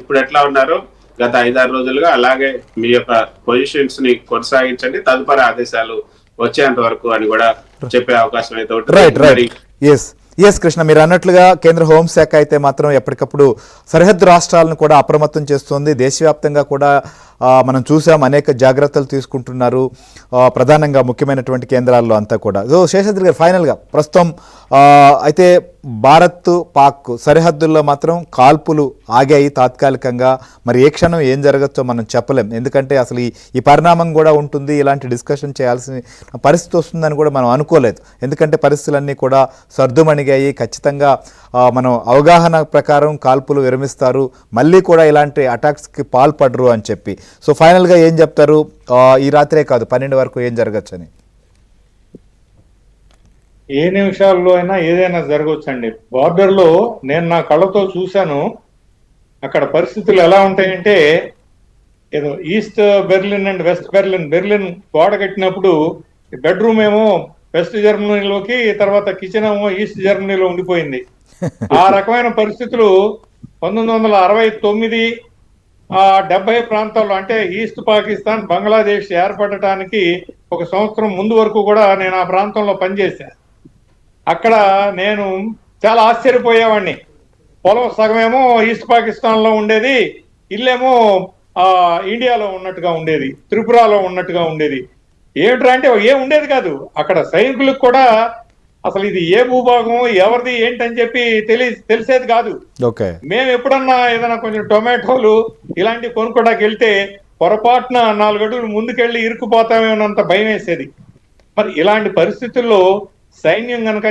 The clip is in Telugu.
ఇప్పుడు ఎట్లా ఉన్నారో గత 5-6 రోజులుగా అలాగే మీ యొక్క పొజిషన్స్ ని కొనసాగించండి, తదుపరి ఆదేశాలు వచ్చేంత వరకు అని కూడా చెప్పే అవకాశం అయితే ఉంటుంది. ఎస్ కృష్ణ, మీరు అన్నట్లుగా కేంద్ర హోంశాఖ అయితే మాత్రం ఎప్పటికప్పుడు సరిహద్దు రాష్ట్రాలను కూడా అప్రమత్తం చేస్తుంది. దేశవ్యాప్తంగా కూడా మనం చూసాం, అనేక జాగ్రత్తలు తీసుకుంటున్నారు, ప్రధానంగా ముఖ్యమైనటువంటి కేంద్రాల్లో అంతా కూడా. సో శేషాద్రి గారు, ఫైనల్గా ప్రస్తుతం అయితే భారత్ పాక్ సరిహద్దుల్లో మాత్రం కాల్పులు ఆగాయి తాత్కాలికంగా. మరి ఏ క్షణం ఏం జరగచ్చో మనం చెప్పలేం, ఎందుకంటే అసలు ఈ పరిణామం కూడా ఉంటుంది, ఇలాంటి డిస్కషన్ చేయాల్సిన పరిస్థితి వస్తుందని కూడా మనం అనుకోలేదు. ఎందుకంటే పరిస్థితులన్నీ కూడా సర్దుమణిగాయి. ఖచ్చితంగా మనం అవగాహన ప్రకారం కాల్పులు విరమిస్తారు, మళ్ళీ కూడా ఇలాంటి అటాక్స్కి పాల్పడరు అని చెప్పి. సో ఫైనల్గా ఏం చెప్తారు, ఈ రాత్రే కాదు 12 వరకు ఏం జరగచ్చని? ఏ నిమిషాల్లో అయినా ఏదైనా జరగవచ్చండి. బార్డర్లో నేను నా కళ్ళతో చూశాను, అక్కడ పరిస్థితులు ఎలా ఉంటాయంటే, ఏదో east Berlin and west Berlin గోడ కట్టినప్పుడు బెడ్రూమ్ ఏమో వెస్ట్ జర్మనీలోకి, తర్వాత కిచెన్ ఏమో ఈస్ట్ జర్మనీలో ఉండిపోయింది. ఆ రకమైన పరిస్థితులు 1969 70 ప్రాంతాల్లో, అంటే ఈస్ట్ పాకిస్తాన్ బంగ్లాదేశ్ ఏర్పడటానికి 1 సంవత్సరం ముందు వరకు కూడా నేను ఆ ప్రాంతంలో పనిచేశాను. అక్కడ నేను చాలా ఆశ్చర్యపోయేవాడిని. పొలం సగమేమో ఈస్ట్ పాకిస్తాన్ లో ఉండేది, ఇల్లేమో ఇండియాలో ఉన్నట్టుగా ఉండేది, త్రిపురలో ఉన్నట్టుగా ఉండేది. ఏమిట్రా అంటే ఏం ఉండేది కాదు. అక్కడ సైనికులకు కూడా అసలు ఇది ఏ భూభాగం, ఎవరిది ఏంటని చెప్పి తెలిసేది కాదు. మేము ఎప్పుడన్నా ఏదైనా కొంచెం టొమాటోలు ఇలాంటివి కొనుక్కోడానికి వెళ్తే పొరపాటున 4 అడుగులు ముందుకెళ్ళి ఇరుక్కుపోతామేమోనంత భయం వేసేది. మరి ఇలాంటి పరిస్థితుల్లో సైన్యం కనుక